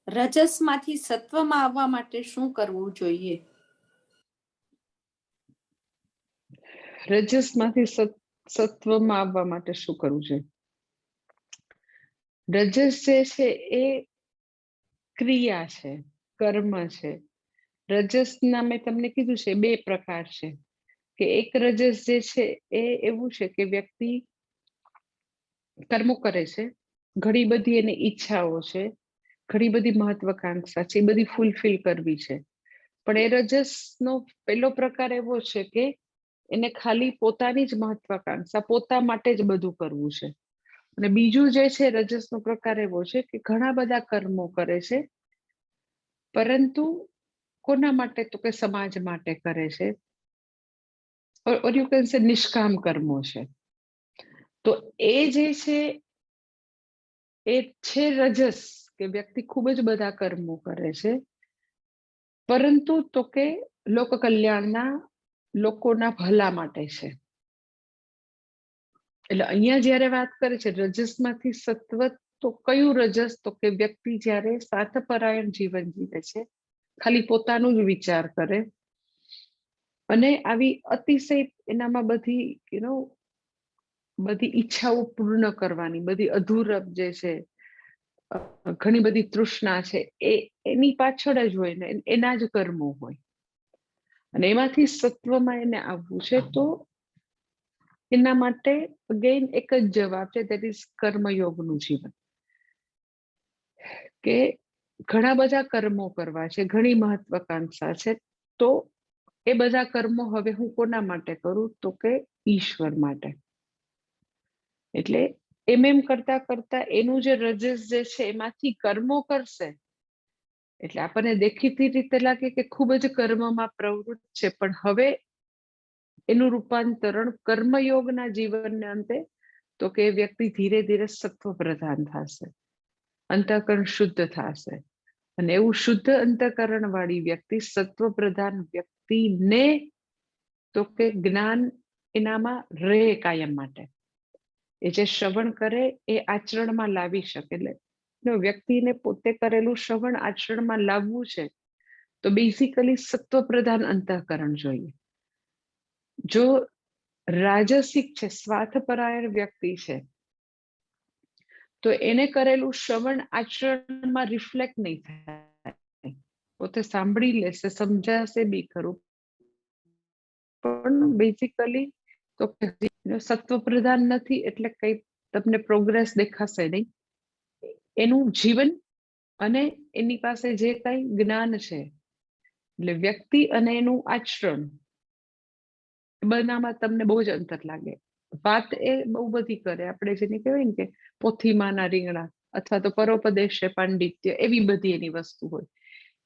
રજસમાંથી સત્વમાં આવવા માટે શું કરવું જોઈએ? રજસમાંથી સત્વમાં આવવા માટે શું કરવું જોઈએ? રજસ જે છે એ ક્રિયા છે, કર્મ છે. રજસના મેં તમને કીધું છે 2 પ્રકાર છે. કે એક રજસ જે છે એ એવું છે કે વ્યક્તિ કર્મો કરે છે, ઘણી બધી એની ઈચ્છાઓ છે, ઘણી બધી મહત્વાકાંક્ષા છે, એ બધી ફૂલફિલ કરવી છે. પણ એ રજસનો પહેલો પ્રકાર એવો છે કે એને ખાલી પોતાની જ મહત્વાકાંક્ષા, પોતા માટે જ બધું કરવું છે. અને બીજું જે છે રજસનો પ્રકાર એવો છે કે ઘણા બધા કર્મો કરે છે, પરંતુ કોના માટે? તો કે સમાજ માટે કરે છે. ઓર યુ કેન સે નિષ્કામ કર્મો છે. તો એ જે છે એ છે રજસ, કે વ્યક્તિ ખૂબ જ બધા કર્મો કરે છે, પરંતુ તો કે લોક કલ્યાણના, લોકોના ભલા માટે છે. એટલે અહીંયા જ્યારે વાત કરે છે રજસમાંથી સત્વ, તો કયું રજસ? તો કે વ્યક્તિ જ્યારે સ્વાર્થપરાયણ જીવન જીવે છે, ખાલી પોતાનું જ વિચાર કરે, અને આવી અતિશય એનામાં બધી બધી ઈચ્છાઓ પૂર્ણ કરવાની, બધી અધૂરપ જે છે, ઘણી બધી તૃષ્ણા છે, એની પાછળ જ હોય ને, એના જ કર્મો હોય. અને એમાંથી સત્વમાં એને આવવું છે, તો એના માટે અગેન એક જ જવાબ છે, દેટ ઇઝ કર્મયોગનું જીવન. કે ઘણા બધા કર્મો કરવા છે, ઘણી મહત્વાકાંક્ષા છે, તો એ બધા કર્મો હવે હું કોના માટે કરું? તો કે ઈશ્વર માટે. એટલે એમ કરતા કરતા એનું જે રજસ જે છે એમાંથી કર્મો કરશે, એટલે આપણને દેખીતી રીતે લાગે કે ખૂબ જ કર્મમાં પ્રવૃત્ત છે, પણ હવે એનું રૂપાંતરણ કર્મયોગના જીવનને અંતે, તો કે વ્યક્તિ ધીરે ધીરે સત્વ પ્રધાન થશે, અંતઃકરણ શુદ્ધ થશે. અને એવું શુદ્ધ અંતઃકરણ વાળી વ્યક્તિ, સત્વ પ્રધાન વ્યક્તિને તો કે જ્ઞાન એનામાં રહે કાયમ માટે. એ જે શ્રવણ કરે એ આચરણમાં લાવી શકે. એટલે વ્યક્તિને પોતે કરેલું શ્રવણ આચરણમાં લાવવું છે, તો બેઝિકલી સત્વ પ્રધાન અંતઃકરણ જોઈએ. જો રાજસિક છે, સ્વાર્થપરાયણ વ્યક્તિ છે, તો એને કરેલું શ્રવણ આચરણમાં રિફ્લેક્ટ નહીં થાય. પોતે સાંભળી લેશે, સમજાશે બી ખરું, પણ બેઝિકલી તો સત્વ પ્રધાન નથી, એટલે કઈ તમને પ્રોગ્રેસ દેખાશે નહીં. એનું જીવન અને એની પાસે જે કઈ જ્ઞાન છે, એટલે વ્યક્તિ અને એનું આચરણ, બનામાં તમને બહુ જ અંતર લાગે. વાત એ બહુ બધી કરે, આપણે જેને કહેવાય ને કે પોથીમાના રીંગણા, અથવા તો પરોપદેશ પાંડિત્ય, એવી બધી એની વસ્તુ હોય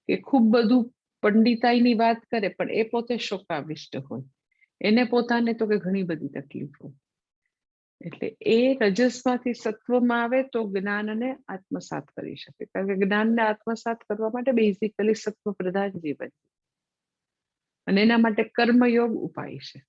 કે ખૂબ બધું પંડિતાઈની વાત કરે, પણ એ પોતે શોકાવિષ્ટ હોય, એને પોતાને તો કે ઘણી બધી તકલીફ હોય. એટલે એ રજસમાંથી સત્વમાં આવે તો જ્ઞાનને આત્મસાત કરી શકે, કારણ કે જ્ઞાનને આત્મસાત કરવા માટે બેઝિકલી સત્વ પ્રધાન જીવન, અને એના માટે કર્મયોગ ઉપાય છે.